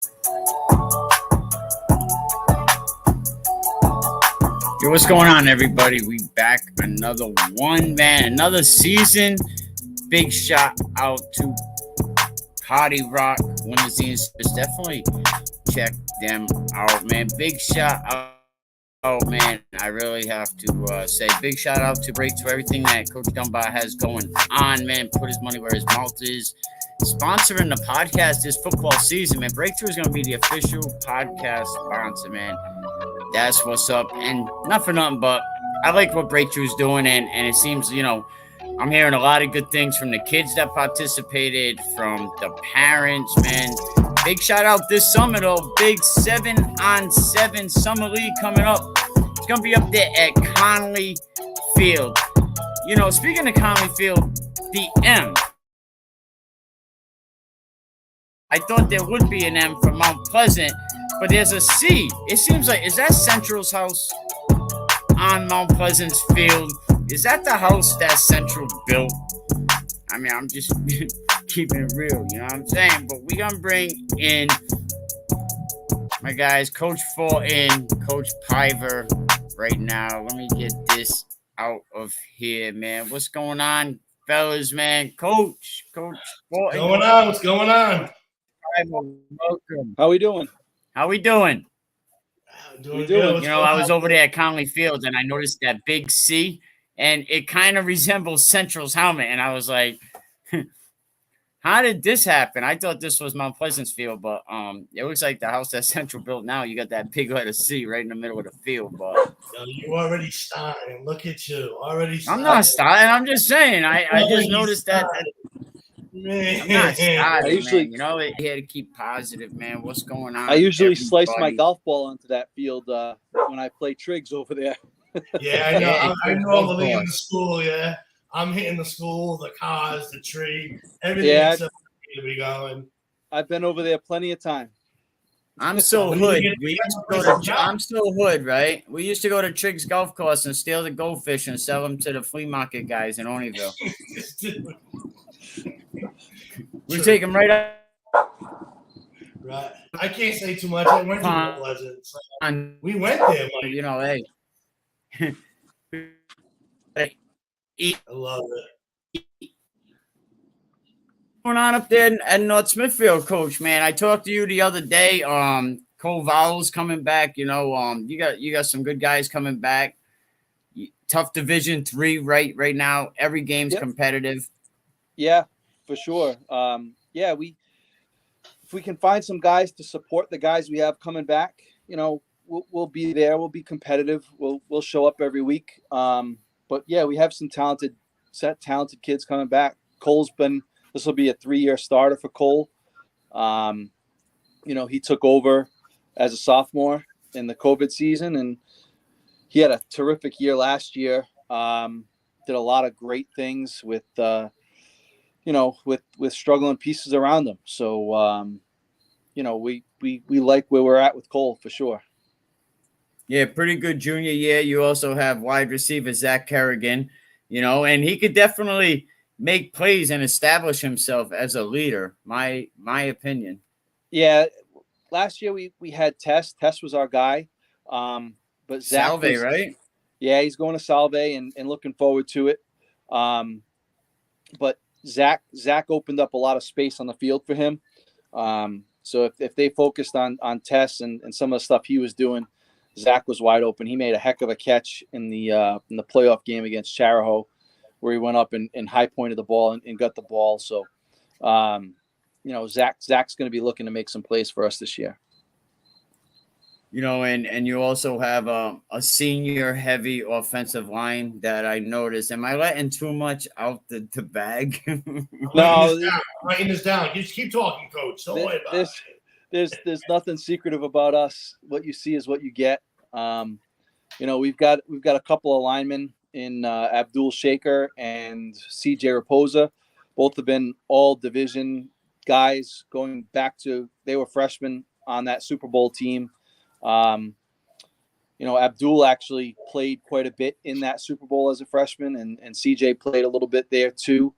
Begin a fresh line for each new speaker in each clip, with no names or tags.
Yo, what's going on, everybody? We back another one, man. Another season. Big shout out to Party Rock Limousines. Definitely check them out, man. Big shout out. Oh man, I really have to say big shout out to Break to everything that Coach Dunbar has going on, man. Put his money where his mouth is. Sponsoring the podcast this football season, man. Breakthrough is going to be the official podcast sponsor, man. That's what's up. And not for nothing, but I like what Breakthrough's doing. And it seems, I'm hearing a lot of good things from the kids that participated, from the parents, man. Big shout out this summer, though. Big 7-on-7 Summer League coming up. It's going to be up there at Conley Field. Speaking of Conley Field, the M. I thought there would be an M for Mount Pleasant, but there's a C. It seems like, is that Central's house on Mount Pleasant's field? Is that the house that Central built? I mean, I'm just keeping it real, you know what I'm saying? But we're going to bring in my guys, Coach Fulton, Coach Piver right now. Let me get this out of here, man. What's going on, fellas, man? Coach Fulton.
What's going on?
Welcome.
How we doing?
Doing
good.
I was over there at Conley Field and I noticed that big C, and it kind of resembles Central's helmet. And I was like, how did this happen? I thought this was Mount Pleasant's field, but it looks like the house that Central built now. You got that big letter C right in the middle of the field. But
you already starting. Look at you.
I'm not starting. I'm just saying. I just noticed that. I'm not starting, man. You had to keep positive, man. What's going on?
I usually slice my golf ball onto that field when I play trigs over there.
Yeah, I know. I normally in the school, yeah. I'm hitting the school, the cars, the tree, everything except to be going.
I've been over there plenty of time.
I'm so hood. I'm so hood, right? We used to go to Triggs Golf Course and steal the goldfish and sell them to the flea market guys in Orneyville. We take them right up.
Right. I can't say too much. I went to Pleasant. So we went there, Mike.
Hey.
I love it.
What's going on up there at North Smithfield, Coach, man? I talked to you the other day. Cole Vowell's coming back. You got some good guys coming back. Tough Division III right now. Every game's competitive.
Yeah, for sure. If we can find some guys to support the guys we have coming back, we'll be there. We'll be competitive. We'll show up every week. But yeah, we have some talented kids coming back. This will be a 3-year starter for Cole. He took over as a sophomore in the COVID season, and he had a terrific year last year. Did a lot of great things with struggling pieces around them. So, we like where we're at with Cole for sure.
Yeah, pretty good junior year. You also have wide receiver Zach Kerrigan, and he could definitely make plays and establish himself as a leader. My opinion.
Yeah, last year we had Tess. Tess was our guy, but Zach
Salve, right?
Yeah, he's going to Salve and looking forward to it. But Zach opened up a lot of space on the field for him. So if they focused on Tess and some of the stuff he was doing, Zach was wide open. He made a heck of a catch in the playoff game against Charahoe, where he went up and high pointed the ball and got the ball. So, Zach's going to be looking to make some plays for us this year.
And you also have a senior heavy offensive line that I noticed. Am I letting too much out the bag?
No, writing this down. You just keep talking, Coach. Don't worry about it.
There's nothing secretive about us. What you see is what you get. We've got a couple of linemen in Abdul Shaker and CJ Raposa. Both have been all division guys going back to, they were freshmen on that Super Bowl team. Abdul actually played quite a bit in that Super Bowl as a freshman, and CJ played a little bit there too.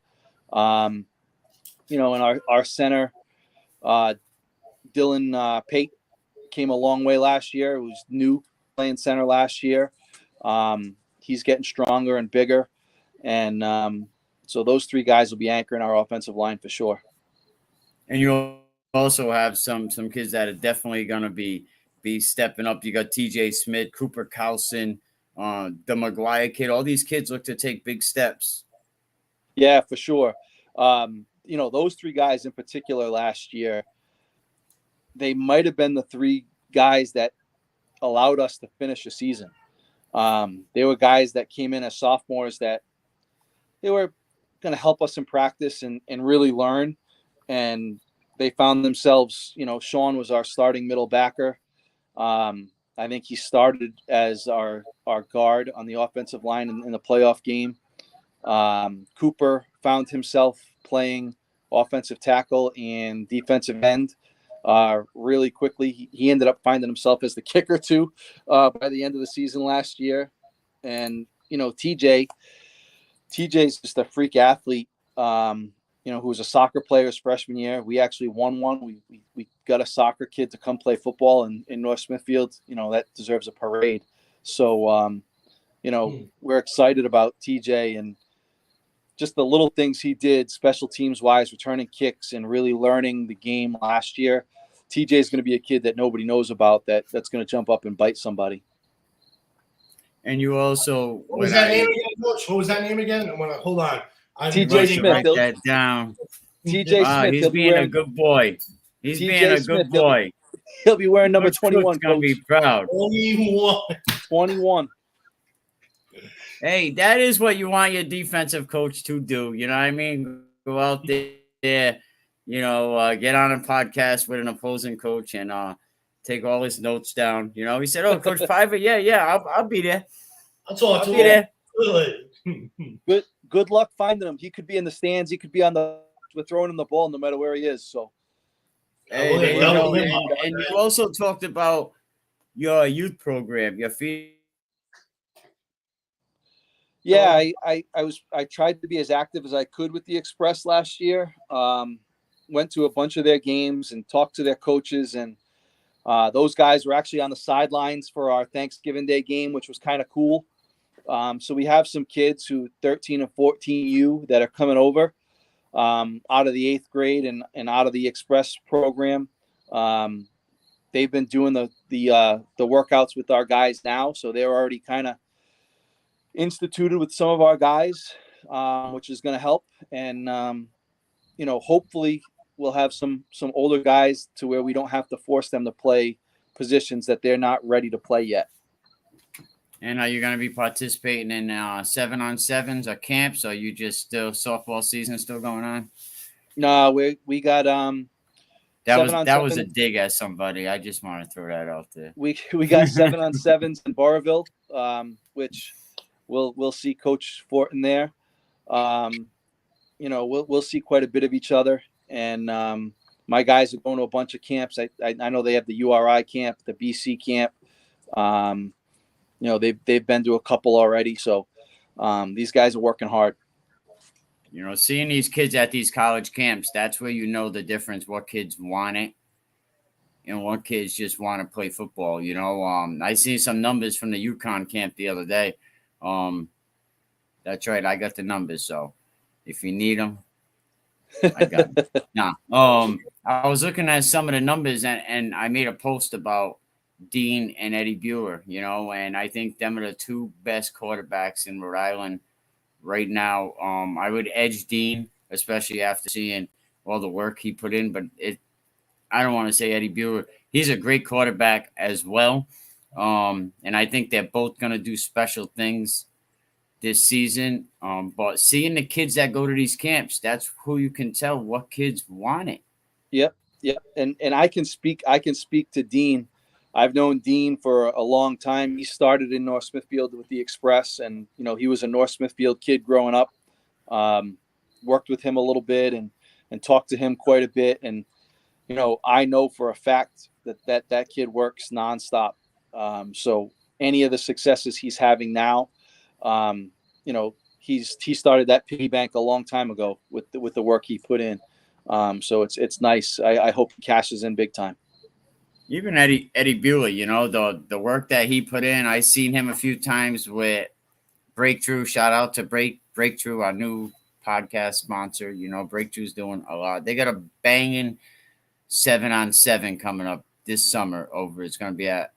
And our center, Dylan Pate came a long way last year. It was new playing center last year. He's getting stronger and bigger. And so those 3 guys will be anchoring our offensive line for sure.
And you also have some kids that are definitely going to be stepping up. You got TJ Smith, Cooper Carlson, the McGuire kid. All these kids look to take big steps.
Yeah, for sure. Those 3 guys in particular last year, they might have been the 3 guys that allowed us to finish the season. They were guys that came in as sophomores that they were going to help us in practice and really learn. And they found themselves, Sean was our starting middle backer. I think he started as our guard on the offensive line in the playoff game. Cooper found himself playing offensive tackle and defensive end really quickly. He ended up finding himself as the kicker too by the end of the season last year. And TJ's just a freak athlete. Who was a soccer player his freshman year. We actually won one. We got a soccer kid to come play football in North Smithfield. That deserves a parade. So we're excited about TJ and just the little things he did special teams wise, returning kicks and really learning the game last year. TJ is going to be a kid that nobody knows about that's going to jump up and bite somebody.
And you also
what was that name again, Coach? What was that name again? Hold on.
TJ Smith.
Write that down.
TJ Smith.
He's being a good boy. He's being a good boy.
He'll be wearing number 21.
Gonna be proud.
21.
Hey, that is what you want your defensive coach to do. You know what I mean? Go out there, get on a podcast with an opposing coach and take all his notes down. He said, "Oh, Coach Piver, yeah, I'll be there.
I'll talk to
him. Good luck finding him. He could be in the stands. He could be we're throwing him the ball no matter where he is. So,
hey, and you also talked about your youth program, your feed.
Yeah, I tried to be as active as I could with the Express last year. Went to a bunch of their games and talked to their coaches, and those guys were actually on the sidelines for our Thanksgiving Day game, which was kind of cool. So we have some kids who 13 and 14U that are coming over out of the 8th grade and out of the Express program. They've been doing the workouts with our guys now, so they're already kind of instituted with some of our guys, which is going to help. And hopefully we'll have some older guys to where we don't have to force them to play positions that they're not ready to play yet.
And are you going to be participating in 7-on-7s or camps? Or are you just still softball season still going on?
No, we got
that was a dig at somebody. I just want to throw that out there.
We got 7-on-7s in Barville, which we'll see Coach Fortin there. We'll see quite a bit of each other. And my guys are going to a bunch of camps. I know they have the URI camp, the BC camp. They've been to a couple already. So these guys are working hard.
Seeing these kids at these college camps, that's where you know the difference, what kids want it and what kids just want to play football. I see some numbers from the UConn camp the other day. That's right. I got the numbers. So if you need them, I got them. Nah. I was looking at some of the numbers and I made a post about Dean and Eddie Buer, and I think them are the 2 best quarterbacks in Rhode Island right now. I would edge Dean, especially after seeing all the work he put in, but I don't want to say Eddie Buer. He's a great quarterback as well. And I think they're both going to do special things this season. But seeing the kids that go to these camps, that's who you can tell what kids want it.
Yep. And I can speak to Dean. I've known Dean for a long time. He started in North Smithfield with the Express, and he was a North Smithfield kid growing up. Worked with him a little bit and talked to him quite a bit. And I know for a fact that kid works nonstop. So any of the successes he's having now, he started that piggy bank a long time ago with the work he put in. So it's nice. I hope he cashes in big time.
Even Eddie Bueller, you know, the work that he put in. I seen him a few times with Breakthrough. Shout out to Breakthrough, our new podcast sponsor. You know, Breakthrough's doing a lot. They got a banging 7-on-7 coming up this summer over. It's going to be at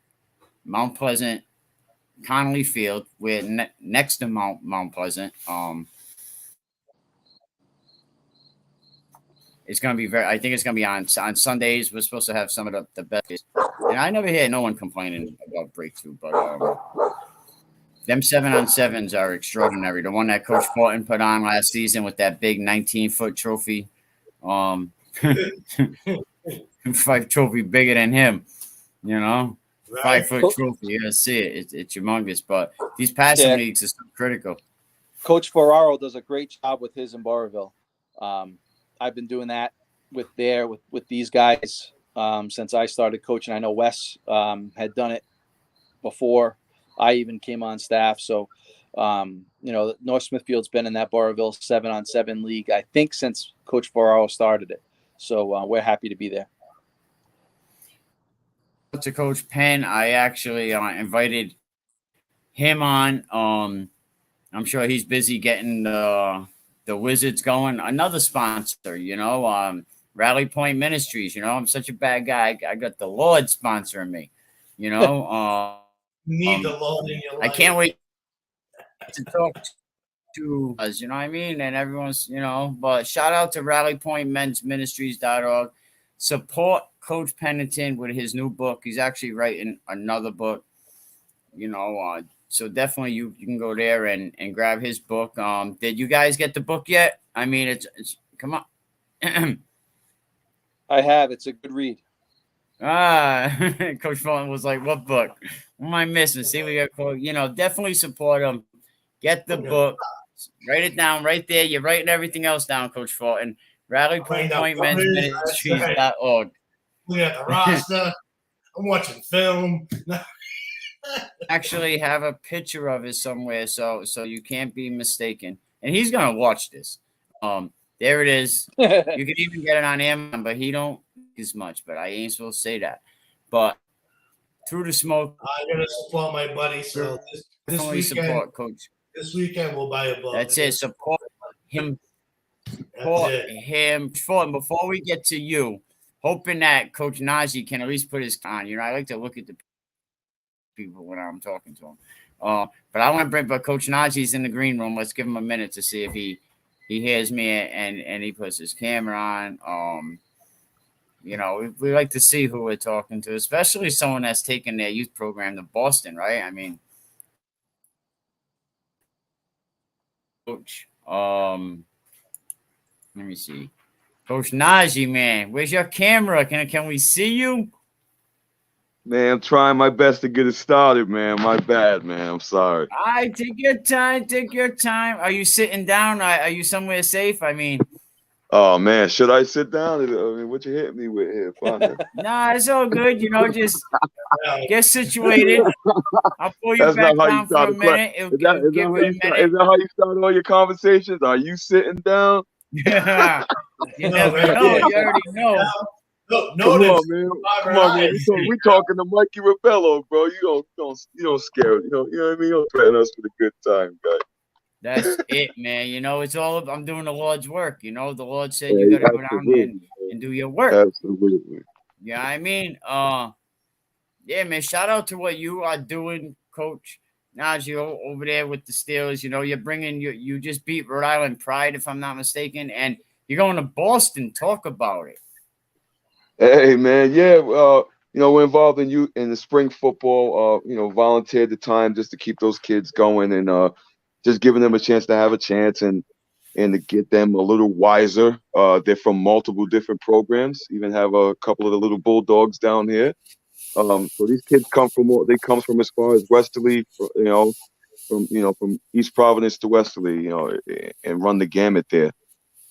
Mount Pleasant Connolly Field. We're next to Mount Pleasant. It's going to be I think it's going to be on Sundays. We're supposed to have some of the best. And I never hear no one complaining about Breakthrough, but them 7-on-7s are extraordinary. The one that Coach Fortin put on last season with that big 19-foot trophy. 5 trophy bigger than him, you know, right. 5-foot trophy. You gotta see it. It's humongous. But these passing leagues are so critical.
Coach Ferraro does a great job with his in Barberville. I've been doing that with these guys since I started coaching. I know Wes had done it before I even came on staff. So, you know, North Smithfield's been in that Barberville 7-on-7 league, I think, since Coach Ferraro started it. So we're happy to be there.
To Coach Penn, I actually invited him on. I'm sure he's busy getting the Wizards going. Another sponsor, you know, Rally Point Ministries. You know, I'm such a bad guy. I got the Lord sponsoring me. You know,
need the Lord in your life.
I can't wait to talk to us. You know what I mean? And everyone's, you know. But shout out to RallyPointMen'sMinistries.org. Support Coach Pennington with his new book. He's actually writing another book. You know, so definitely you can go there and grab his book. Did you guys get the book yet? I mean, it's come on.
I have. It's a good read.
Coach Fulton was like, "What book? What am I missing?" See, we got, you know, definitely support him. Get the book. Write it down right there. You're writing everything else down, Coach Fulton. RallyPointMen'sMinistries.org.
Looking at the roster. I'm watching film.
Actually have a picture of it somewhere, so you can't be mistaken. And he's gonna watch this. There it is. You can even get it on Amazon, but he don't as much. But I ain't supposed to say that. But through the smoke,
I'm gonna support my buddy. So this weekend,
support Coach.
This weekend we'll buy a book.
That's it. Support him. Support him. Before we get to you, hoping that Coach Najee can at least put his on. You know, I like to look at the people when I'm talking to him. But I want to bring, but Coach Najee's in the green room. Let's give him a minute to see if he hears me and he puts his camera on. You know, we like to see who we're talking to, especially someone that's taken their youth program to Boston, right? I mean, Coach, let me see. Coach Najee, man, where's your camera? Can we see you?
Man, I'm trying my best to get it started, man. My bad, man. I'm sorry.
All right, take your time. Take your time. Are you sitting down? Are you somewhere safe? I mean,
oh man, should I sit down? I mean, what you hit me with here?
Nah, it's all good. You know, just get situated. I'll pull you back down for a minute.
Is that how you start all your conversations? Are you sitting down?
Yeah. You never know. You already know.
No,
come on, man. Come on, man. We talking to Mikey Rebello, bro. You don't scare. You know what I mean. You don't threaten us with a good time, guy.
That's it, man. You know, it's all. I'm doing the Lord's work. You know, the Lord said you got to go down there and do your work.
Absolutely.
Yeah, I mean, yeah, man. Shout out to what you are doing, Coach Najee, over there with the Steelers. You know, you're bringing you just beat Rhode Island Pride, if I'm not mistaken, and you're going to Boston. Talk about it.
Hey, man. Yeah. You know, we're involved in the spring football. You know, volunteered the time just to keep those kids going and just giving them a chance to have a chance and to get them a little wiser. They're from multiple different programs. Even have a couple of the little Bulldogs down here. So these kids come from as far as Westerly, from East Providence to Westerly, you know, and run the gamut there.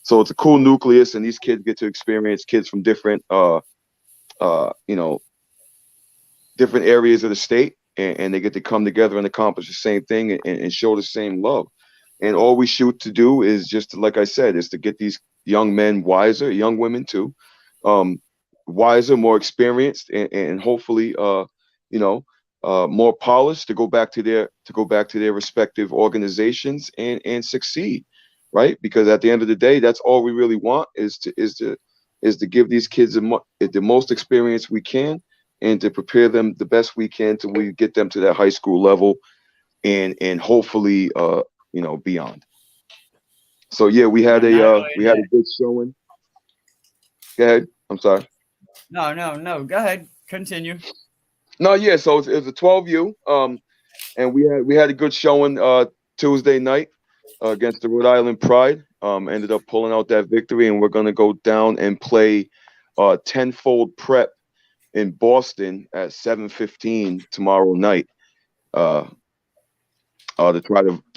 So it's a cool nucleus, and these kids get to experience kids from different, different areas of the state, and they get to come together and accomplish the same thing and show the same love. And all we shoot to do is just, like I said, is to get these young men wiser, young women too, wiser, more experienced, and hopefully more polished to go back to their respective organizations and succeed, right? Because at the end of the day, that's all we really want is to give these kids the most experience we can and to prepare them the best we can till we get them to that high school level and hopefully beyond. So yeah, we had a good showing. Go ahead. I'm sorry.
No. Go ahead. Continue.
No, yeah. So it was a 12U, and we had a good showing Tuesday night against the Rhode Island Pride. Ended up pulling out that victory, and we're gonna go down and play tenfold prep in Boston at 7:15 tomorrow night. To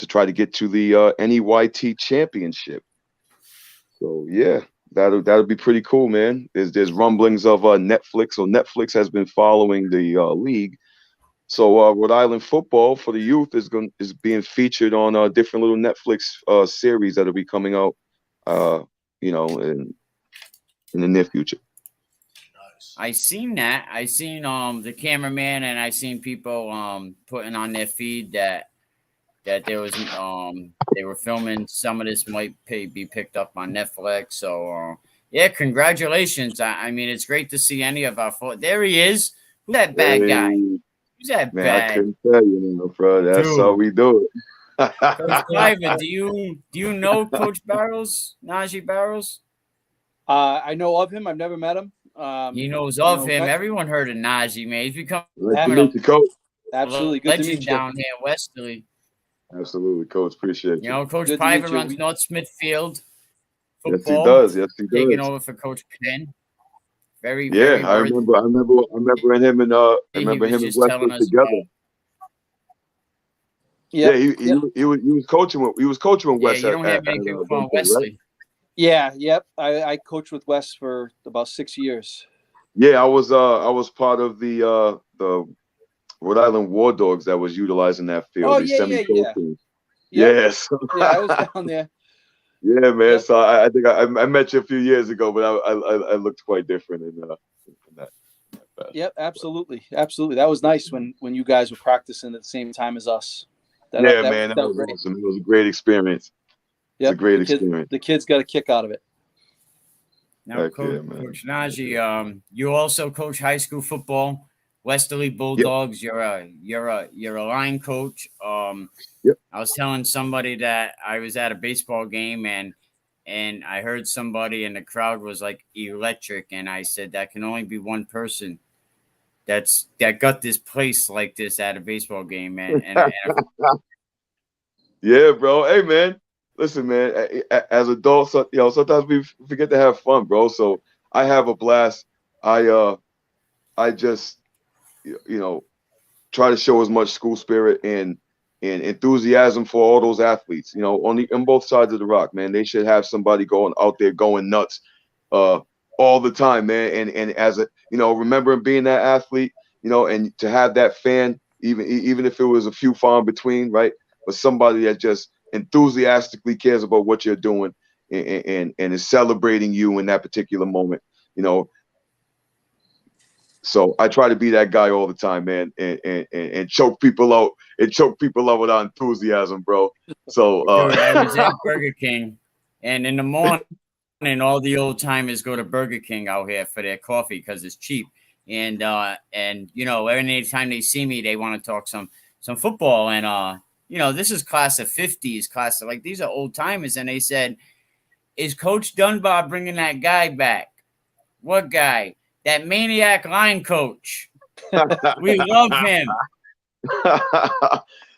try to get to the NEYT championship. So yeah, that'll be pretty cool, man. There's rumblings of Netflix. So Netflix has been following the league. So Rhode Island football for the youth is being featured on different little Netflix series that'll be coming out, in the near future.
I seen that. I seen the cameraman, and I seen people putting on their feed that there was they were filming. Some of this might be picked up on Netflix. So yeah, congratulations. I mean, it's great to see any of our there he is. Who's that bad guy? Who's that
man,
bad?
I couldn't tell you, bro. That's how we do it.
Coach Cliver, do you know Coach Barrows, Najee Barrows?
I know of him. I've never met him.
He knows of him. Everyone heard of Najee, man. He's become
absolutely good to meet you
down here in Westerly.
Absolutely, Coach. Appreciate you.
You know, Coach Piver runs North Smithfield
football. Yes, he does.
Taking over for Coach Penn.
I remember him and Wesley together. He was coaching with Wes.
Yeah, you don't have many people from Wesley. Right?
Yeah, yep. I coached with Wes for about 6 years.
Yeah, I was part of the Rhode Island War Dogs that was utilizing that field.
Oh,
Yes.
Yeah, I was down there.
Yeah, man. Yep. So I think I met you a few years ago, but I looked quite different in that.
Yep, absolutely. That was nice when you guys were practicing at the same time as us.
That was awesome. It was a great experience.
Yep,
it's a great experience.
The kids got a kick out of it.
Now, Coach Najee, you also coach high school football, Westerly Bulldogs. Yep. You're a line coach.
Yep.
I was telling somebody that I was at a baseball game and I heard somebody in the crowd was like electric, and I said that can only be one person that got this place like this at a baseball game, man.
Yeah, bro. Hey, man. Listen, man. As adults, sometimes we forget to have fun, bro. So I have a blast. I just try to show as much school spirit and enthusiasm for all those athletes, on both sides of the rock, man. They should have somebody out there going nuts all the time, man. And as remembering being that athlete, and to have that fan, even if it was a few far in between, right? But somebody that just enthusiastically cares about what you're doing and is celebrating you in that particular moment, So I try to be that guy all the time, man, and choke people out with our enthusiasm, bro. So
Dude, I was at Burger King, and in the morning, all the old timers go to Burger King out here for their coffee because it's cheap. And every time they see me, they want to talk some football. And this is class of 50s, these are old timers. And they said, "Is Coach Dunbar bringing that guy back?" What guy? That maniac line coach. We love him.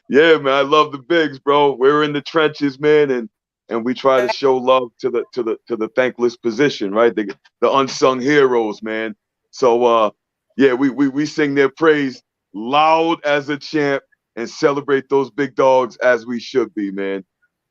Yeah, man. I love the bigs, bro. We're in the trenches, man, and we try to show love to the thankless position, right? The unsung heroes, man. So we sing their praise loud as a champ and celebrate those big dogs as we should be, man.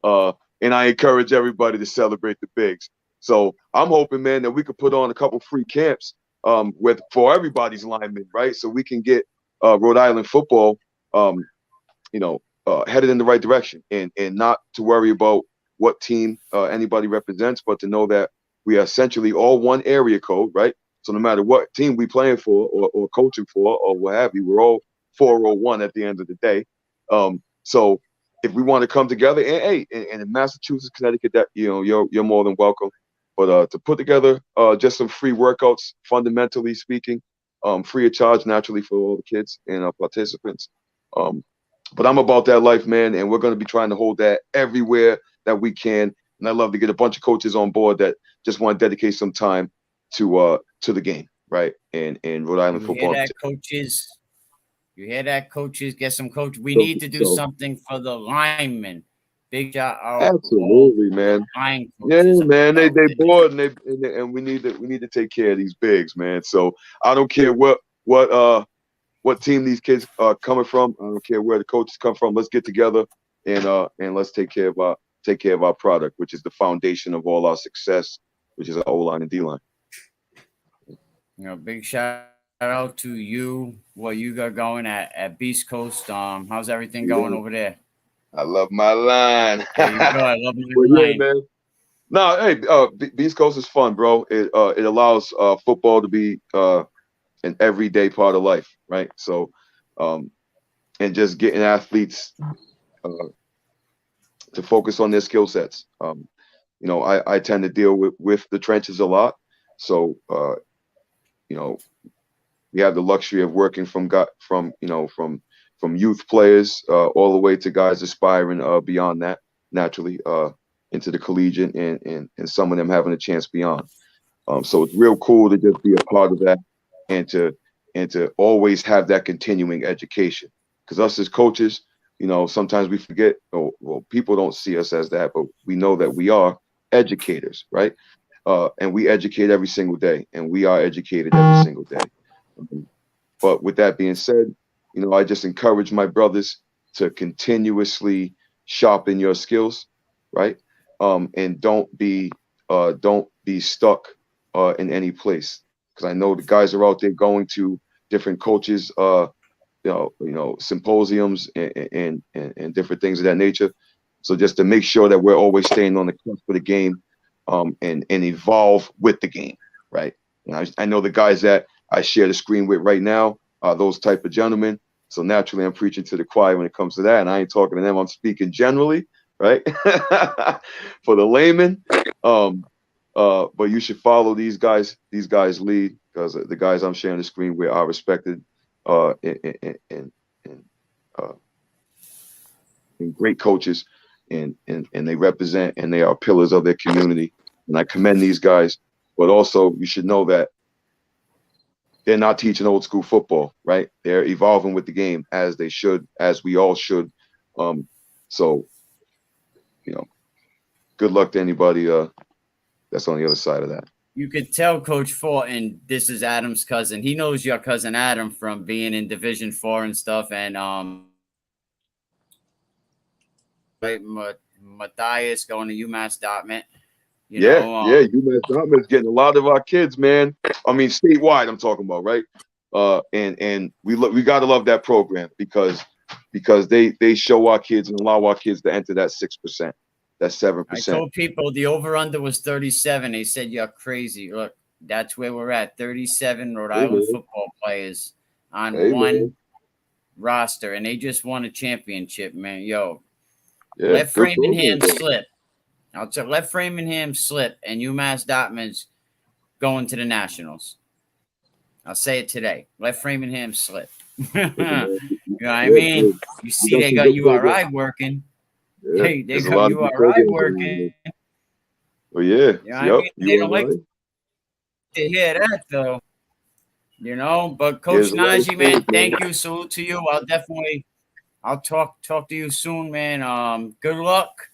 And I encourage everybody to celebrate the bigs. So I'm hoping, man, that we could put on a couple free camps for everybody's linemen, right? So we can get Rhode Island football, headed in the right direction, and not to worry about what team anybody represents, but to know that we are essentially all one area code, right? So no matter what team we playing for or coaching for or what have you, we're all 401 at the end of the day. So if we want to come together, and hey, and in Massachusetts, Connecticut, that you're more than welcome. But to put together just some free workouts, fundamentally speaking, free of charge naturally for all the kids and participants. But I'm about that life, man, and we're going to be trying to hold that everywhere that we can. And I'd love to get a bunch of coaches on board that just want to dedicate some time to the game, right? And Rhode Island football.
Hear that, coaches? You hear that, coaches? Get some coach. We need to do something for the linemen. Big shout out.
Absolutely, man. Yeah, man. They bored, and we need to take care of these bigs, man. So I don't care what team these kids are coming from. I don't care where the coaches come from. Let's get together and let's take care of our product, which is the foundation of all our success, which is our O-line and D-line.
Big shout out to you. What you got going at Beast Coast? How's everything going over there?
I love my line.
There you go. I love my line.
Yeah, man. No, hey, Beast Coast is fun, bro. It allows football to be an everyday part of life, right? So, and just getting athletes to focus on their skill sets. I tend to deal with the trenches a lot, so we have the luxury of working from youth players all the way to guys aspiring beyond that, naturally into the collegiate, and some of them having a chance beyond. So it's real cool to just be a part of that, and to always have that continuing education. Because us as coaches, sometimes we forget, well, people don't see us as that, but we know that we are educators, right? And we educate every single day, and we are educated every single day. But with that being said, I just encourage my brothers to continuously sharpen your skills, right? And don't be stuck in any place, because I know the guys are out there going to different coaches, symposiums and different things of that nature. So just to make sure that we're always staying on the cusp of the game, and evolve with the game, right? And I know the guys that I share the screen with right now are those type of gentlemen. So naturally, I'm preaching to the choir when it comes to that, and I ain't talking to them. I'm speaking generally, right? For the layman. But you should follow these guys. These guys lead, because the guys I'm sharing the screen with are respected and great coaches, and they represent, and they are pillars of their community. And I commend these guys. But also, you should know that they're not teaching old school football, right? They're evolving with the game, as they should, as we all should. So, good luck to anybody that's on the other side of that.
You could tell Coach Fortin, this is Adam's cousin. He knows your cousin Adam from being in Division 4 and stuff. And Matthias going to UMass Dartmouth.
UMass Dartmouth's getting a lot of our kids, man. I mean, statewide, I'm talking about, right? And we got to love that program, because they show our kids and allow our kids to enter that 6%, that 7%.
I told people the over-under was 37. They said, you're crazy. Look, that's where we're at. 37 Rhode Island football players on one roster, and they just won a championship, man. Let Framingham slip. Let Framingham slip, and UMass Dartmouth's going to the Nationals. I'll say it today. Let Framingham slip. You know what I mean? You see, they got URI working.
Yeah,
they got URI working.
Well, yeah.
You know what I mean? They don't like to hear that, though. But Coach Najee, man, thank you. Salute to you. I'll talk to you soon, man. Good luck.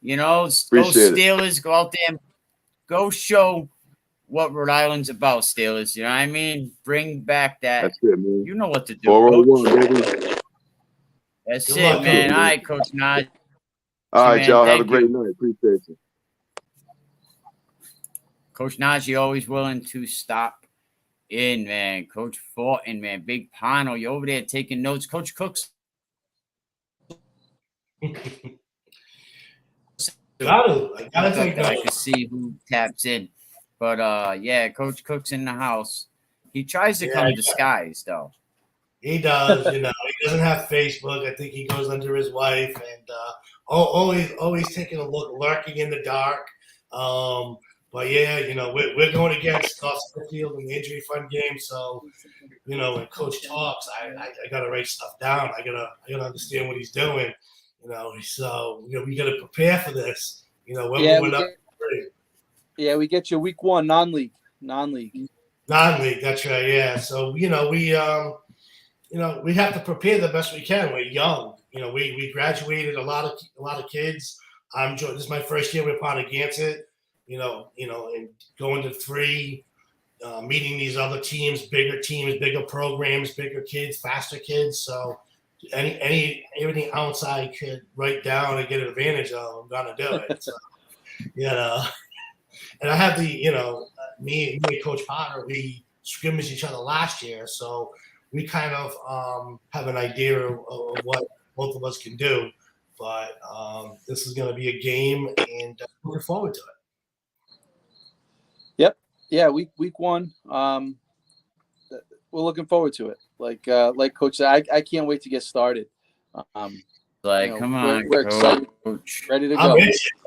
Go Steelers, go out there and go show what Rhode Island's about, Steelers. You know what I mean? Bring back that.
That's it, man.
You know what to do,
401,
Coach.
baby.
That's it, man. All right, Coach Najee.
All right, y'all. Have a great night. Appreciate you.
Coach Najee always willing to stop in, man. Coach Fortin, man. Big Pano, you over there taking notes. Coach Cooks.
I gotta take
I can see who taps in. But yeah, Coach Cook's in the house. He tries to come disguised though.
He does, he doesn't have Facebook. I think he goes under his wife and always taking a look, lurking in the dark. But yeah, we're going against Field in the injury fund game. So, when Coach talks, I gotta write stuff down. I gotta understand what he's doing. So we gotta prepare for this. We're moving up.
Yeah, we get you week 1 non-league.
Non-league, that's right. Yeah. So we have to prepare the best we can. We're young. We graduated a lot of kids. This is my first year with Pontigansett. And going to 3, meeting these other teams, bigger programs, bigger kids, faster kids. So everything outside could write down and get an advantage of, I'm gonna do it. So, and I have me and Coach Potter, we scrimmaged each other last year, so we kind of have an idea of what both of us can do. But this is going to be a game, and looking forward to it.
Yep. Yeah, week 1. We're looking forward to it. Like Coach said, I can't wait to get started.
Come on,
we're excited, ready to go.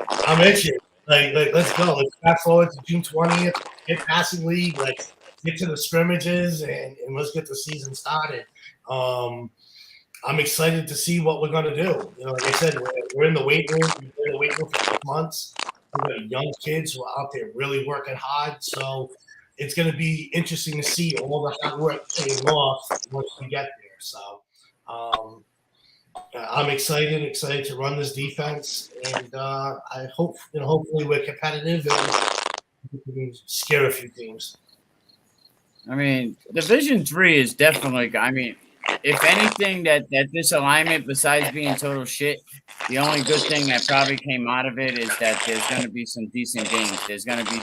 I'm itching. Like, let's go. Let's fast forward to June 20th. Get passing league. Get to the scrimmages and let's get the season started. I'm excited to see what we're going to do. Like I said, we're in the weight room. We've been in the weight room for 6 months. We've got young kids who are out there really working hard. So it's going to be interesting to see all the hard work paying off once we get there. So I'm excited to run this defense, and I hope, hopefully we're competitive and we can scare a few teams.
I mean, Division 3 is definitely. I mean, if anything, that this alignment, besides being total shit, the only good thing that probably came out of it is that there's going to be some decent games. There's going to be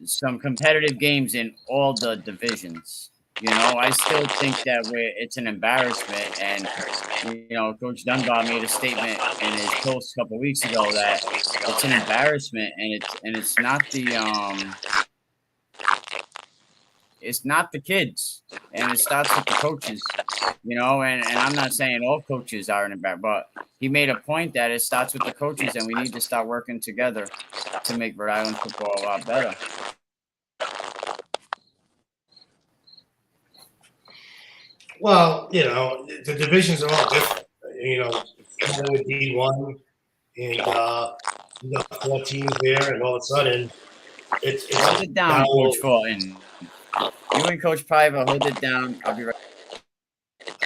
some competitive games in all the divisions. I still think that it's an embarrassment, and Coach Dunbar made a statement in his post a couple of weeks ago that it's an embarrassment, and it's not the kids, and it starts with the coaches, and I'm not saying all coaches are an embarrassment, but he made a point that it starts with the coaches, and we need to start working together to make Rhode Island football a lot better.
Well, the divisions are all different. With D1, and you got 4 teams there, and all of a sudden, it's
hold it down, Coach Fulton. You and Coach Piva, hold it down. I'll be right.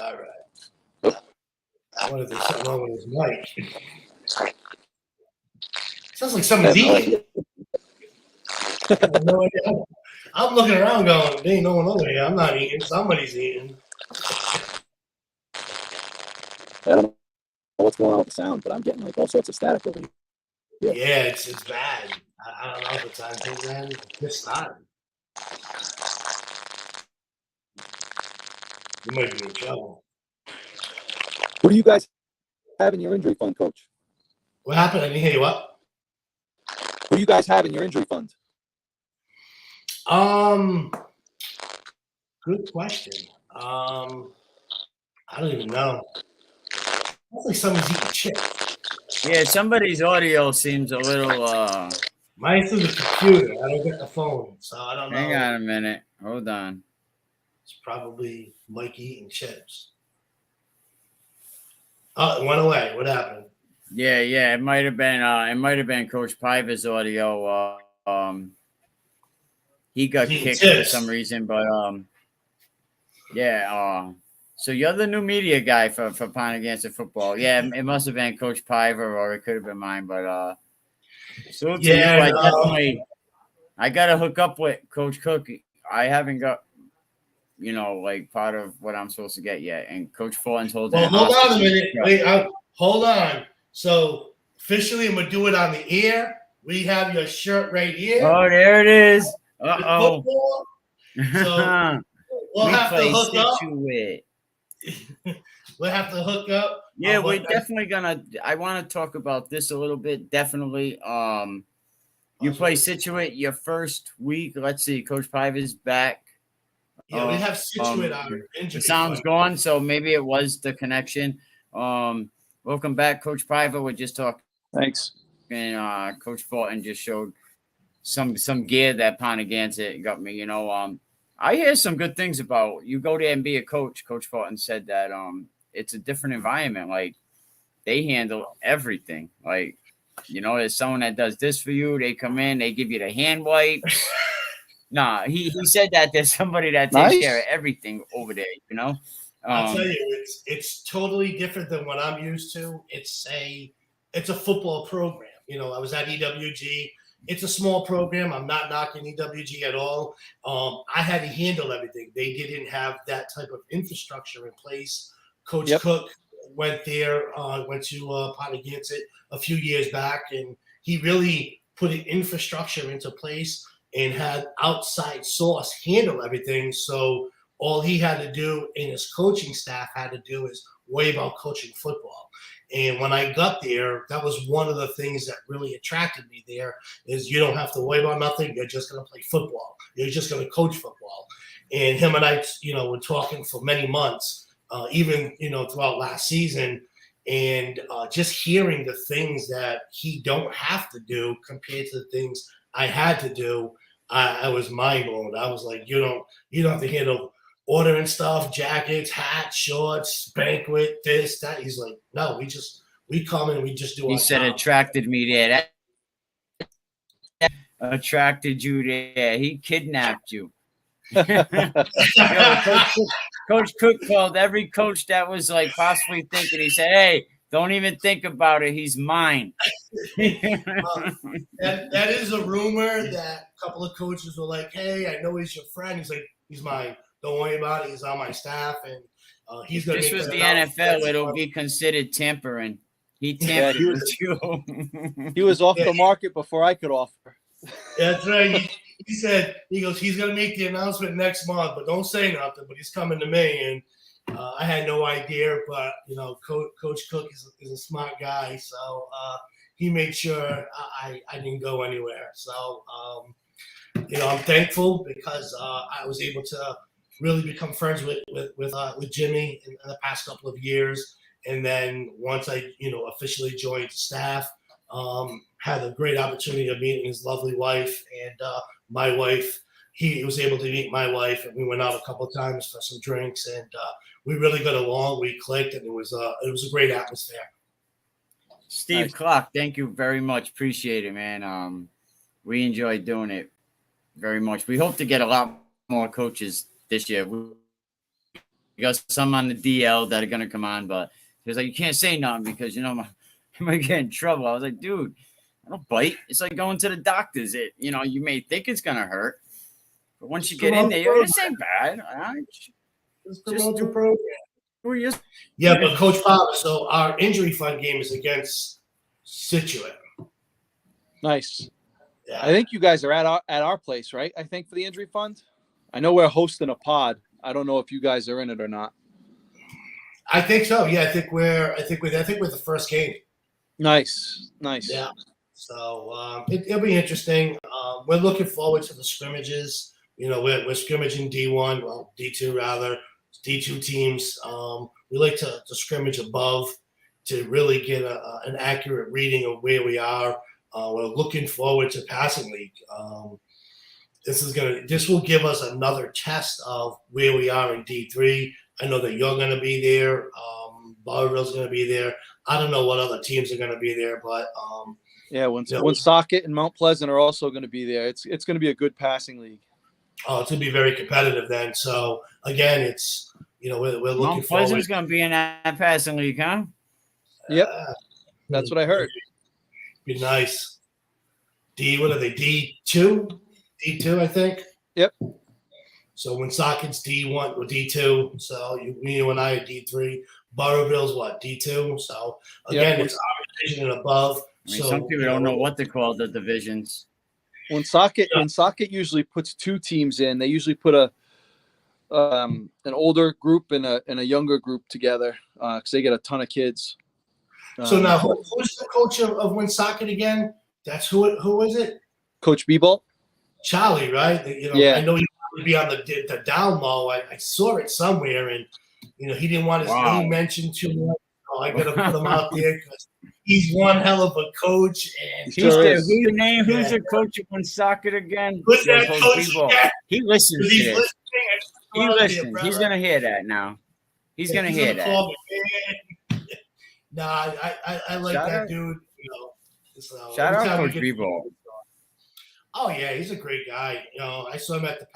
All right. I wonder if there's something wrong with his mic. Sounds like somebody's eating. I have no idea. I'm looking around going, there ain't no one over here. I'm not eating. Somebody's eating.
I don't know what's going on with the sound, but I'm getting all sorts of static over here.
Yeah, it's bad. I don't know if it's on his end. It's just started. You might be in trouble.
What do you guys have in your injury fund, Coach?
What happened? I didn't hear you. What?
What do you guys have in your injury fund?
Good question. I don't even know. Looks like somebody's eating chips.
Yeah, somebody's audio seems a little.
Mine's through the computer. I don't get the phone, so I don't know.
Hang on a minute. Hold on.
It's probably Mike eating chips. Oh, it went away. What happened?
Yeah. It might have been Coach Piva's audio. He got kicked for some reason, but yeah. So you're the new media guy for Pontigansett football. Yeah, it must have been Coach Piva, or it could have been mine, but so yeah, I gotta hook up with Coach Cook. I haven't got part of what I'm supposed to get yet, and Coach Fulton's holding.
Well, hold on a minute. Wait, hold on. So officially, I'm gonna do it on the air. We have your shirt right here.
Oh, there it is. Uh-oh.
So we'll have to hook up. We'll have to hook up.
Yeah, we're definitely gonna. I want to talk about this a little bit. Definitely. You play Situate your first week. Let's see. Coach Piva's back.
Yeah, we have Situate on
The
injury.
sound's gone, so maybe it was the connection. Welcome back, Coach Piva. We're just talking.
Thanks.
And Coach Fulton just showed some gear that Ponagansett got me. You know, I hear some good things about you. Go there and be a coach. Coach Fulton said that it's a different environment. Like they handle everything. Like, you know, there's someone that does this for you. They come in, they give you the hand wipes. Nah, he said that there's somebody that takes care of everything over there. You know,
I'll tell you, it's totally different than what I'm used to. It's a football program. You know, I was at EWG. It's a small program. I'm not knocking EWG at all. I had to handle everything. They didn't have that type of infrastructure in place. Coach Cook went there, went to Ponagansett a few years back, and he really put an infrastructure into place and had outside source handle everything. So all he had to do and his coaching staff had to do is worry about coaching football. And when I got there, that was one of the things that really attracted me there is you don't have to worry about nothing. You're just going to play football. You're just going to coach football. And him and I, you know, were talking for many months, even, you know, throughout last season. And just hearing the things that he don't have to do compared to the things I had to do, I was mind blown. I was like, you don't have to handle ordering stuff, jackets, hats, shorts, banquet, this, that. He's like, no, we come and we just do.
He said
job.
attracted me there. That attracted you there. He kidnapped you. Coach Cook called every coach that was like possibly thinking. He said, "Hey, don't even think about it. He's mine."
That is a rumor that a couple of coaches were like, "Hey, I know he's your friend." He's like, "He's mine. Don't worry about it. He's on my staff, and he's going to."
This was the NFL. It'll be considered tampering. He tampered with you.
He was off the market before I could offer.
That's right. He said, he goes, he's going to make the announcement next month, but don't say nothing. But he's coming to me, and I had no idea. But you know, Coach Cook is a smart guy, so he made sure I didn't go anywhere. So you know, I'm thankful because I was able to really become friends with Jimmy in the past couple of years. And then once I, you know, officially joined the staff, had a great opportunity of meeting his lovely wife and my wife. He was able to meet my wife, and we went out a couple of times for some drinks, and we really got along. We clicked, and it was a great atmosphere.
Steve Clark, thank you very much. Appreciate it, man. We enjoyed doing it very much. We hope to get a lot more coaches this year. We got some on the DL that are going to come on, but he was like, you can't say nothing because, you know, I might get in trouble. I was like, dude, I don't bite. It's like going to the doctors. You know, you may think it's going to hurt, but once you get in there, this ain't bad.
Just the program.
Yeah,
but Coach Pop, so our injury fund game is against Situate.
Nice.
Yeah.
I think you guys are at our place, right? I think for the injury fund. I know we're hosting a pod. I don't know if you guys are in it or not.
I think so. Yeah, I think we're the first game.
Nice.
Yeah. So it'll be interesting. We're looking forward to the scrimmages. You know, we're scrimmaging D1, well, D2 rather, D2 teams. We like to scrimmage above to really get an accurate reading of where we are. We're looking forward to passing league. This will give us another test of where we are in D3. I know that you're going to be there. Barberville's going to be there. I don't know what other teams are going to be there, but
Woonsocket and Mount Pleasant are also going to be there. It's going to be a good passing league.
Oh, it's going to be very competitive then. So again, it's, you know, we're looking
Mount
forward.
Pleasant's going to be in that passing league, huh?
Yep, that's what I heard.
Be nice. What are they? D2? D2, I think.
Yep.
So when Socket's D1 or D2, so you and I are D3. Barberville's what, D2? So again, it's our division and above.
I mean, some people don't know what to call the divisions.
When Socket usually puts two teams in, they usually put an older group and a younger group together because they get a ton of kids.
So now, who's the coach of Woonsocket again? That's who is it?
Coach Beebolt?
Charlie, right?
Yeah.
I know he wanted to be on the down low. I saw it somewhere, and he didn't want his
Wow.
name mentioned too much. I got to put him out there because he's one hell of a coach. And
He sure is.
Who's your name?
Yeah.
Who's your coach at Woonsocket again?
Who's
Yo,
that
Coach
coach
Beebolt.
again?
He listens to
He's
this.
listening.
He listens. He's gonna hear that now. He's gonna hear that.
Call me, man. Nah, I like
Shout
that
out.
dude. So
Shout
every
out
time
Coach
we get-
Beebolt.
Oh yeah, he's a great guy. I saw him at the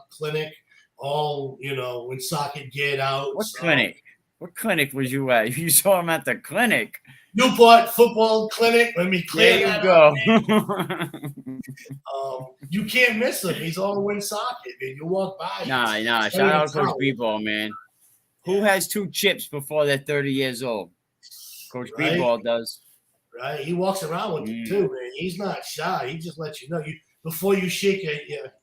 clinic. All when socket get out.
What clinic? What clinic was you at? You saw him at the clinic.
Newport Football Clinic. Let me clear
There
that
you
up,
go.
man. You can't miss him. He's all win socket, man. You walk by.
Nah. Shout out Coach Beebolt, man. Who has 2 chips before they're 30 years old? Coach
Right?
Beebolt does.
Right? He walks around with it too, man. He's not shy. He just lets you know. Before you shake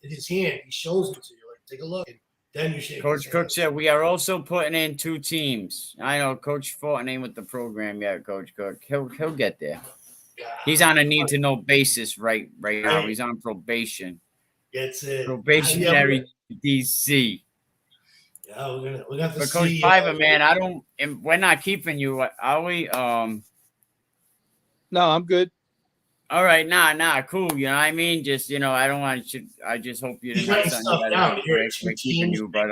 his hand, he shows it to you. Like, take a look. And then you shake
Coach
his
Cook
hand.
said we are also putting in 2 teams. I know Coach Fulton ain't with the program yet, Coach Cook. He'll get there.
Yeah.
He's on a need to know basis right now. He's on probation.
That's it.
Probationary DC.
Yeah, we're gonna have to
But Coach
see.
Piper, man, we're not keeping you, are we?
No, I'm good.
All right, nah, cool. You know what I mean? Just I don't want you. I just hope you
He's
didn't have
writing
something
stuff
that
down. You're
we're keeping
teams.
you. But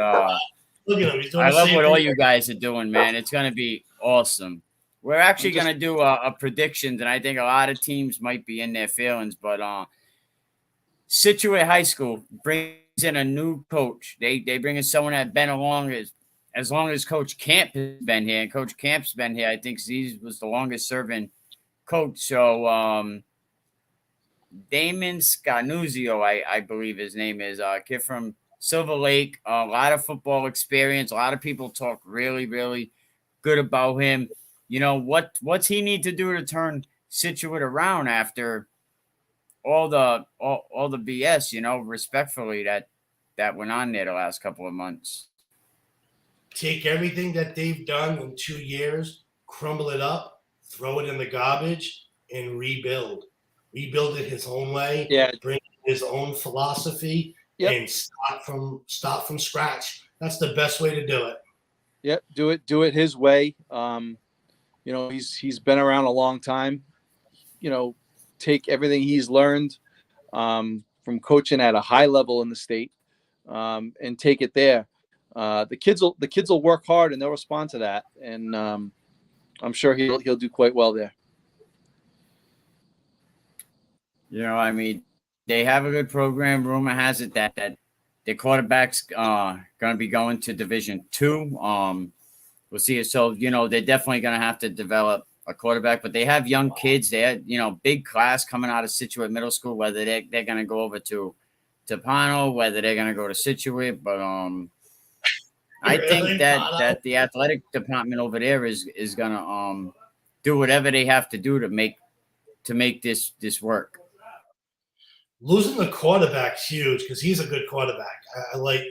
Look at him. He's doing
I
the
love
same
what all
thing.
you guys are doing, man. It's gonna be awesome. We're actually gonna do a predictions, and I think a lot of teams might be in their feelings. But Situate High School brings in a new coach. They bring in someone that's been along as long as Coach Camp has been here. And Coach Camp's been here. I think he was the longest serving coach. So Damon Scanuzio, I believe his name is, a kid from Silver Lake. A lot of football experience. A lot of people talk really, really good about him. What's he need to do to turn Situate around after all the BS, respectfully, that went on there the last couple of months?
Take everything that they've done in 2 years, crumble it up, throw it in the garbage, and rebuild. Rebuild it his own way.
Yeah.
Bring his own philosophy.
Yep.
And start from scratch. That's the best way to do it.
Yep. Do it his way. He's been around a long time. Take everything he's learned from coaching at a high level in the state and take it there. The kids will work hard and they'll respond to that, and I'm sure he'll do quite well there.
I mean, they have a good program. Rumor has it that their quarterback's going to be going to Division II. We'll see it. So they're definitely going to have to develop a quarterback, but they have young kids. They had big class coming out of Situate Middle School. Whether they're going to go over to Pano, whether they're going to go to Situate, but I think that the athletic department over there is going to do whatever they have to do to make this work.
Losing the quarterback's huge because he's a good quarterback. I like,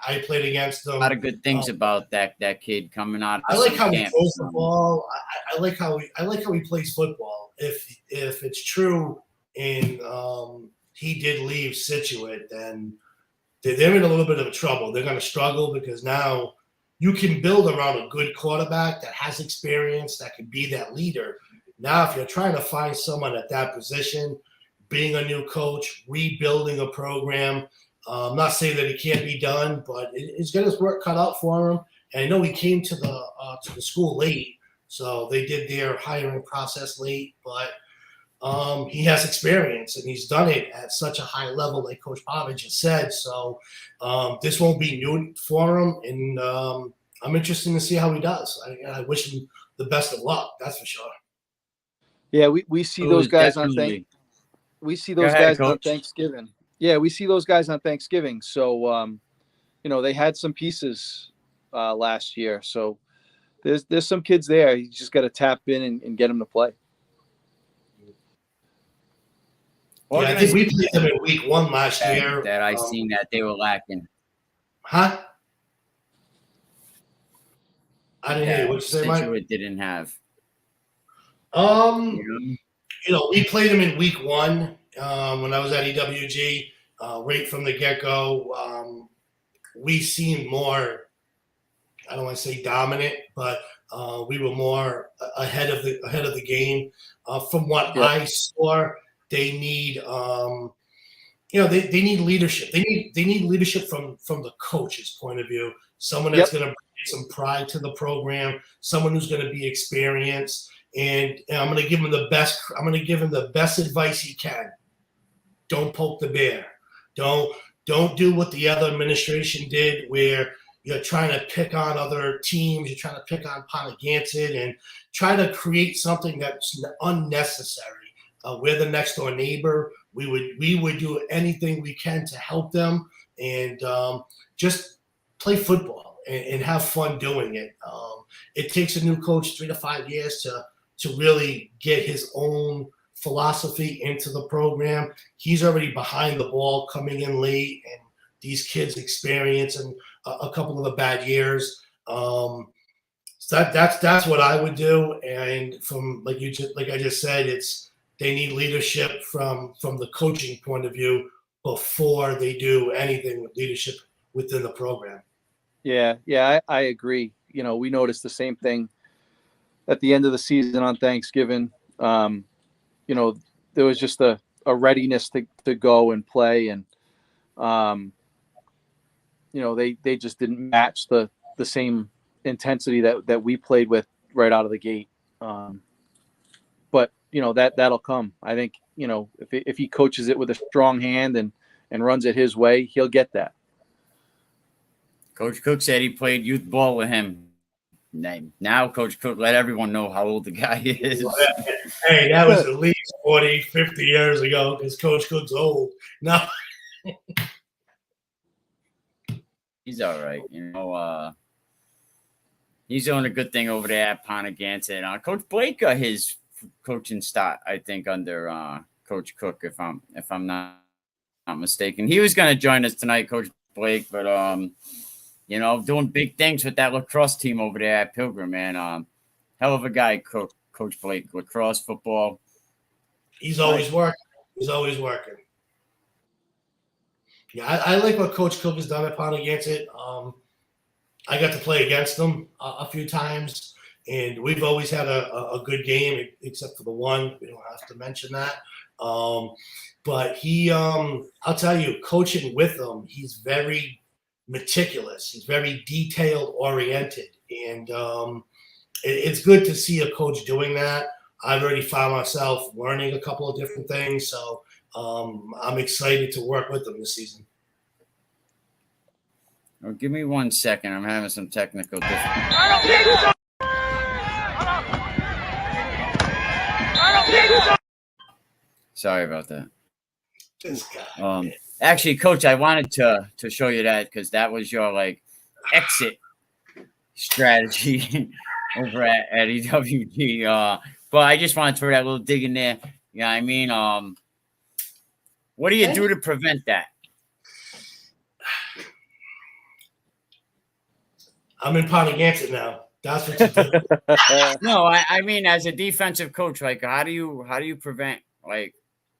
I played against him.
A lot of good things about that kid coming out.
I like how he throws the ball. I like how he plays football. If it's true and he did leave Situate, then they're in a little bit of trouble. They're going to struggle because now you can build around a good quarterback that has experience, that can be that leader. Now, if you're trying to find someone at that position, being a new coach, rebuilding a program, I'm not saying that it can't be done, but it's got his work cut out for him. And I know he came to the school late, so they did their hiring process late, but he has experience and he's done it at such a high level, like Coach Pavich just said. So this won't be new for him, and I'm interested to see how he does. I wish him the best of luck. That's for sure.
Yeah, we see those guys on
Coach.
Thanksgiving. Yeah, we see those guys on Thanksgiving. So they had some pieces last year. So there's some kids there. You just got to tap in and get them to play.
Yeah, I think we played them in week 1 last year.
That I seen that they were lacking.
Huh? I didn't hear you. What you say, Mike?
Situate didn't have.
We played them in week 1, when I was at EWG, right from the get-go, we seemed more, I don't want to say dominant, but we were more ahead of the game. From what I saw, they need they need leadership. They need leadership from the coach's point of view. Someone that's going to bring some pride to the program. Someone who's going to be experienced. And I'm going to give him the best. I'm going to give him the best advice he can. Don't poke the bear. Don't do what the other administration did, where you're trying to pick on other teams. You're trying to pick on Pontiac and try to create something that's unnecessary. We're the next door neighbor. We would do anything we can to help them and just play football and have fun doing it. It takes a new coach 3 to 5 years to really get his own philosophy into the program. He's already behind the ball, coming in late, and these kids experiencing a couple of the bad years. So that's what I would do. And from like I just said, they need leadership from the coaching point of view before they do anything with leadership within the program.
Yeah, I agree. We noticed the same thing at the end of the season on Thanksgiving. There was just a readiness to go and play, and they just didn't match the same intensity that we played with right out of the gate. But that'll come. I think if he coaches it with a strong hand and runs it his way, he'll get that.
Coach Cook said he played youth ball with him. Now Coach Cook let everyone know how old the guy is.
Hey, that was at least 40, 50 years ago, because Coach Cook's old. No.
He's all right. He's doing a good thing over there at Pontiac. And Coach Blake got his coaching start, I think, under Coach Cook, if I'm not mistaken. He was going to join us tonight, Coach Blake, but doing big things with that lacrosse team over there at Pilgrim, man. Hell of a guy, Coach Blake. Lacrosse, football.
He's always working. Yeah, I like what Coach Cook has done at Pontiac. I got to play against him a few times, and we've always had a good game, except for the one. We don't have to mention that. But he, I'll tell you, coaching with him, he's very meticulous. He's very detail oriented, and it's good to see a coach doing that. I've already found myself learning a couple of different things, so I'm excited to work with him this season.
Oh, give me 1 second. I'm having some technical difficulties. Sorry about that.
This guy.
Actually, Coach, I wanted to show you that because that was your exit strategy over at EWG. But I just wanted to throw that little dig in there. You know what I mean? What do you do to prevent that?
I'm in Pontiac now. That's what you do.
No, I mean as a defensive coach, how do you prevent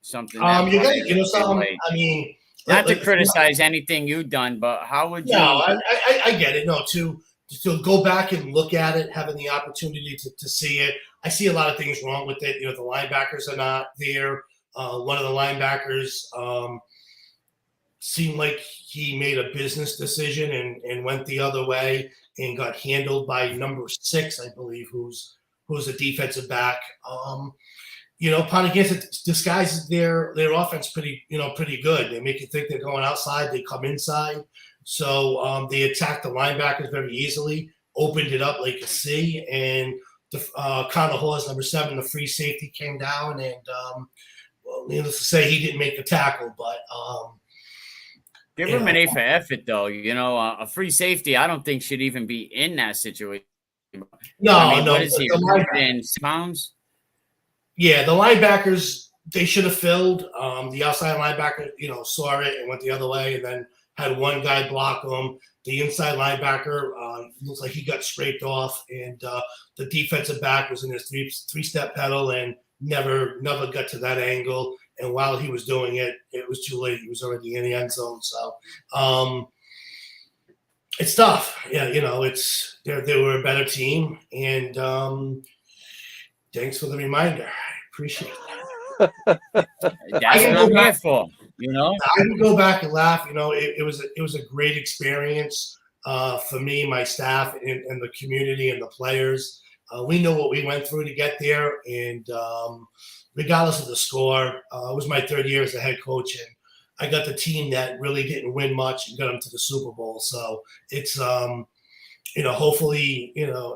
something?
You got something. I mean,
not to criticize anything you've done, but how would you?
No, I get it. No, to go back and look at it, having the opportunity to see it. I see a lot of things wrong with it. The linebackers are not there. One of the linebackers seemed like he made a business decision and went the other way and got handled by number 6, I believe, who's a defensive back. Pontiac disguises their offense pretty good. They make you think they're going outside, they come inside. So they attacked the linebackers very easily, opened it up like a C, and Connor Hawes, number 7, the free safety, came down, and needless to say, he didn't make the tackle, but
give him an A for effort, though. A free safety, I don't think should even be in that situation.
No.
What is he? 100 pounds?
Yeah, the linebackers, they should have filled. The outside linebacker, saw it and went the other way, and then had one guy block him. The inside linebacker looks like he got scraped off, and the defensive back was in his three-step pedal and never got to that angle. And while he was doing it, it was too late. He was already in the end zone. So it's tough. Yeah, they were a better team. And thanks for the reminder. I appreciate that.
That's what I'm here for.
I can go back and laugh. It was a great experience for me, my staff, and the community and the players. We know what we went through to get there, and regardless of the score, it was my third year as the head coach, and I got the team that really didn't win much and got them to the Super Bowl. So it's hopefully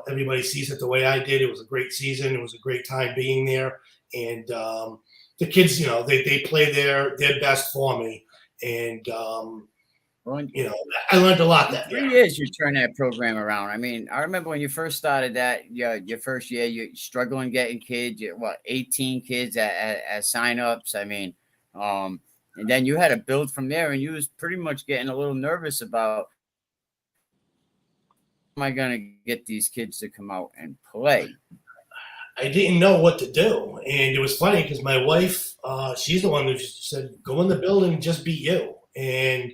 everybody sees it the way I did. It was a great season. It was a great time being there, and the kids, they play their best for me, and I learned a lot that
3 years you turned that program around. I mean, I remember when you first started that, your first year, you're struggling getting kids. 18 kids at sign-ups. I mean, and then you had to build from there, and you was pretty much getting a little nervous about, am I going to get these kids to come out and play?
I didn't know what to do. And it was funny because my wife, she's the one who said, go in the building and just be you. And,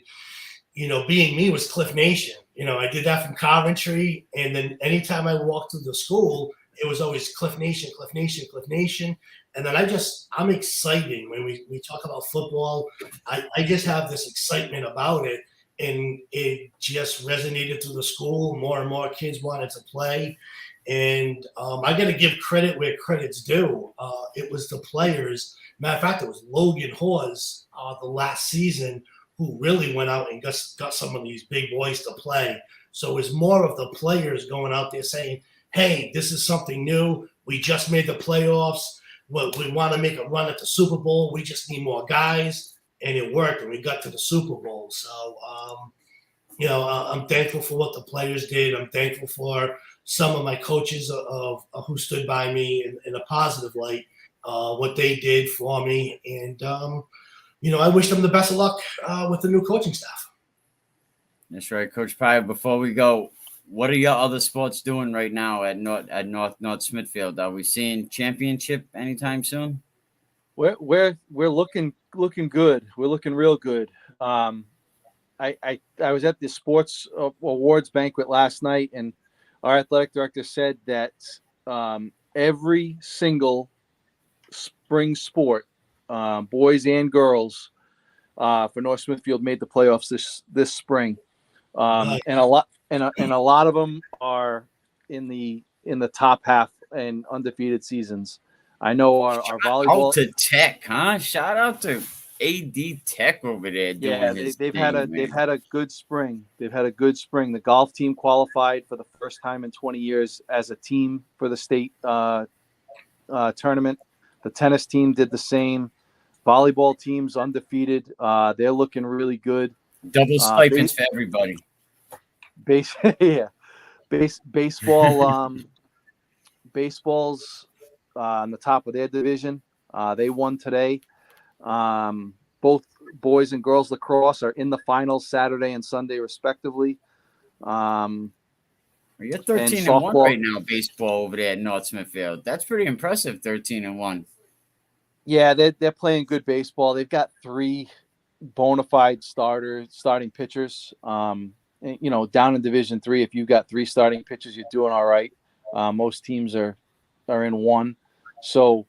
being me was Cliff Nation. I did that from Coventry. And then anytime I walked through the school, it was always Cliff Nation, Cliff Nation, Cliff Nation. And then I'm excited when we talk about football. I just have this excitement about it. And it just resonated through the school. More and more kids wanted to play. And I got to give credit where credit's due. It was the players. Matter of fact, it was Logan Hawes the last season who really went out and got some of these big boys to play. So it was more of the players going out there saying, hey, this is something new. We just made the playoffs. Well, we want to make a run at the Super Bowl. We just need more guys. And it worked, and we got to the Super Bowl. So, I'm thankful for what the players did. I'm thankful for some of my coaches of who stood by me in a positive light, what they did for me. And, I wish them the best of luck with the new coaching staff.
That's right, Coach Pryor. Before we go, what are your other sports doing right now at North Smithfield? Are we seeing championship anytime soon?
We're looking good. We're looking real good. I was at the sports awards banquet last night, and our athletic director said that every single spring sport, boys and girls, for North Smithfield made the playoffs this spring, and a lot of them are in the top half and undefeated seasons. I know our volleyball.
Shout out to Tech, huh? Shout out to AD Tech over there.
They've had a good spring. The golf team qualified for the first time in 20 years as a team for the state tournament. The tennis team did the same. Volleyball team's undefeated. They're looking really good.
Double stipends for everybody.
Baseball's on the top of their division. They won today. Both boys and girls lacrosse are in the finals Saturday and Sunday, respectively.
You're 13-1 right now, baseball over there at North Smithfield. That's pretty impressive, 13-1.
Yeah, they're playing good baseball. They've got 3 bona fide starting pitchers. Down in Division III, if you've got 3 starting pitchers, you're doing all right. Most teams are in 1. So,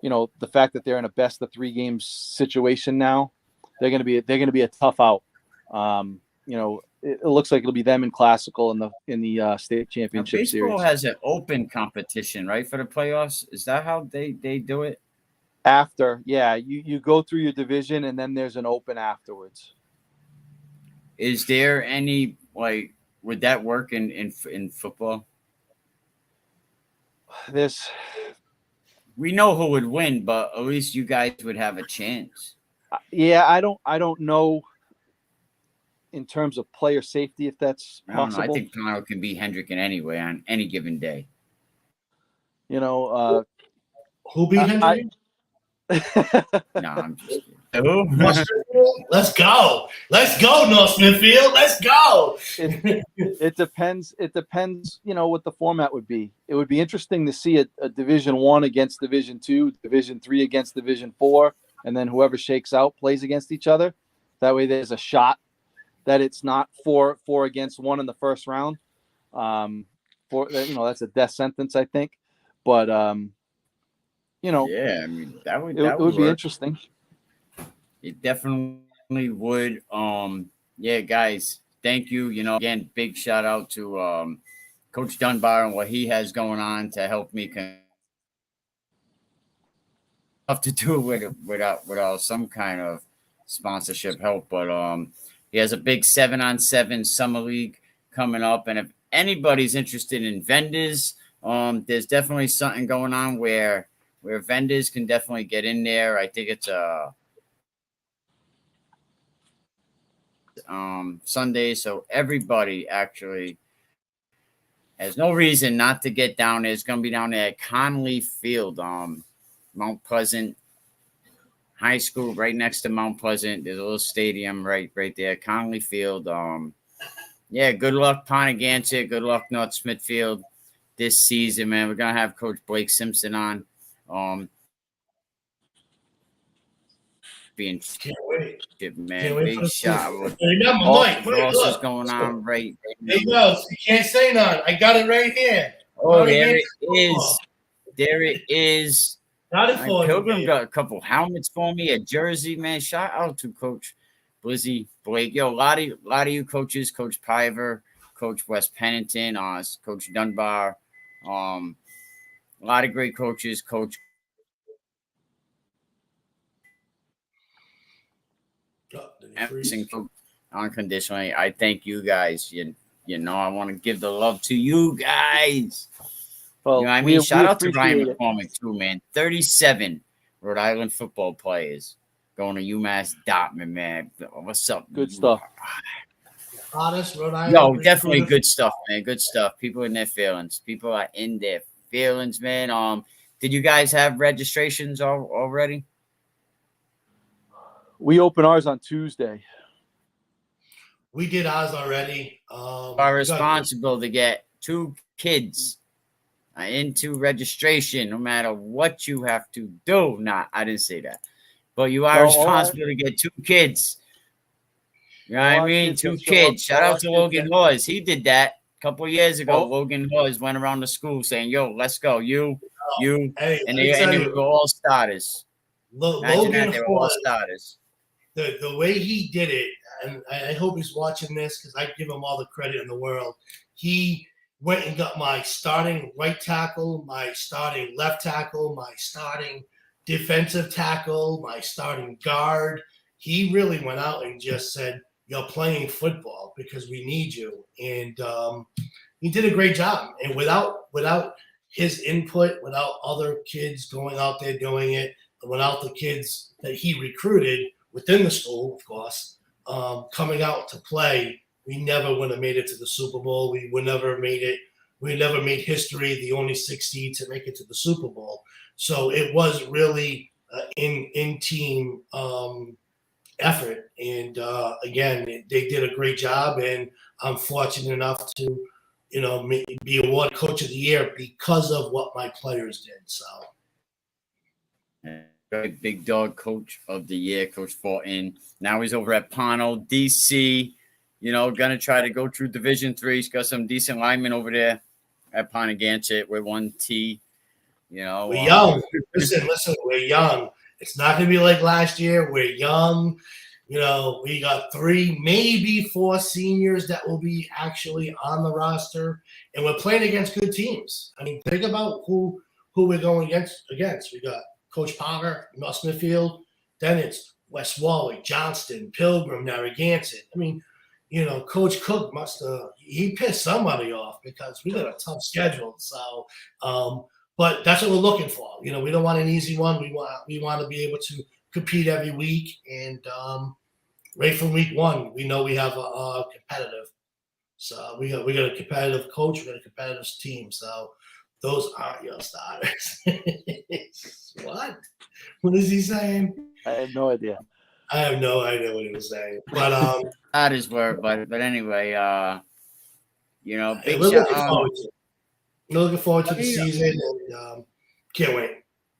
the fact that they're in a best of 3 games situation now, they're going to be a tough out. It looks like it'll be them in Classical in the state championship
baseball
series.
Baseball has an open competition, right, for the playoffs. Is that how they do it?
After, yeah, you go through your division and then there's an open afterwards.
Is there any would that work in football? We know who would win, but at least you guys would have a chance.
Yeah, I don't know in terms of player safety if that's possible.
I think Connell can beat Hendricken anyway on any given day.
Who beat Hendricken?
No, I'm just kidding. Who?
Let's go, North Smithfield. Let's go.
It depends. It depends. What the format would be. It would be interesting to see a Division I against Division II, Division III against Division IV, and then whoever shakes out plays against each other. That way, there's a shot that it's not four against one in the first round. That's a death sentence, I think. But
Yeah, I mean that would
it would be
work.
interesting.
It definitely would. Yeah, guys, thank you. Again, big shout out to Coach Dunbar and what he has going on to help me. Have to do without some kind of sponsorship help, but he has a big 7-on-7 summer league coming up, and if anybody's interested in vendors, there's definitely something going on where vendors can definitely get in there. I think it's Sunday, so everybody actually has no reason not to get down there. It's going to be down there at Conley Field, Mount Pleasant High School, right next to Mount Pleasant. There's a little stadium right there, Conley Field. Yeah, good luck, Pontigansett. Good luck, North Smithfield, this season, man. We're gonna have Coach Blake Simpson on. Being
Can't wait.
man,
Can't wait
big shot.
Remember, Mike.
What else is going on right
there? You go. You can't say none. I got it right here.
Oh, there it is. There it is.
Got it for
Pilgrim
you,
got a couple helmets for me, a jersey, man. Shout out to Coach Blizzy Blake. Yo, a lot of you coaches, Coach Piver, Coach West Pennington, Coach Dunbar, a lot of great coaches, Coach. Unconditionally, I thank you guys. I want to give the love to you guys.
Well,
I mean, shout out to Ryan McCormick too, man. 37 Rhode Island football players going to UMass Dartmouth, man. What's up?
Good stuff.
Hottest Rhode Island.
Yo, definitely good stuff, man. Good stuff. People in their feelings. People are in their feelings, man. Did you guys have registrations already?
We open ours on Tuesday.
We did ours already.
Are responsible to get 2 kids into registration, no matter what you have to do. Nah, I didn't say that. But you are responsible to get 2 kids. You know what I mean? 2 kids. Shout out to Logan Laws. He did that a couple of years ago. Logan Laws went around the school saying, yo, let's go. You.
Hey,
and they were all starters.
Logan
they were all starters.
The way he did it, and I hope he's watching this because I give him all the credit in the world. He went and got my starting right tackle, my starting left tackle, my starting defensive tackle, my starting guard. He really went out and just said, you're playing football because we need you. And he did a great job. And without his input, without other kids going out there doing it, and without the kids that he recruited within the school, of course, coming out to play, we never would have made it to the Super Bowl. We would never made it. We never made history, the only 6 seed to make it to the Super Bowl. So it was really in team effort. And again, they did a great job. And I'm fortunate enough to, be awarded Coach of the Year because of what my players did. So.
Big Dog Coach of the Year, Coach Fortin. Now he's over at Pono, DC. Gonna try to go through Division 3. He's got some decent linemen over there at Pontigansett with 1T.
We're young. Listen, we're young. It's not gonna be like last year. We're young. We got 3, maybe 4 seniors that will be actually on the roster, and we're playing against good teams. I mean, think about who we're going against. We got Coach Palmer, North Smithfield. Then it's West Warwick, Johnston, Pilgrim, Narragansett. I mean, Coach Cook he pissed somebody off because we got a tough schedule. So, but that's what we're looking for. We don't want an easy one. We want to be able to compete every week. And right from week 1, we know we have a competitive. So we got a competitive coach. We got a competitive team. So those aren't your starters. What? What is he saying?
I have no idea.
I have no idea what he was saying. But
that is word, but anyway, big
we're
shot.
looking forward to the season and can't wait.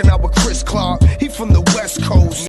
working out with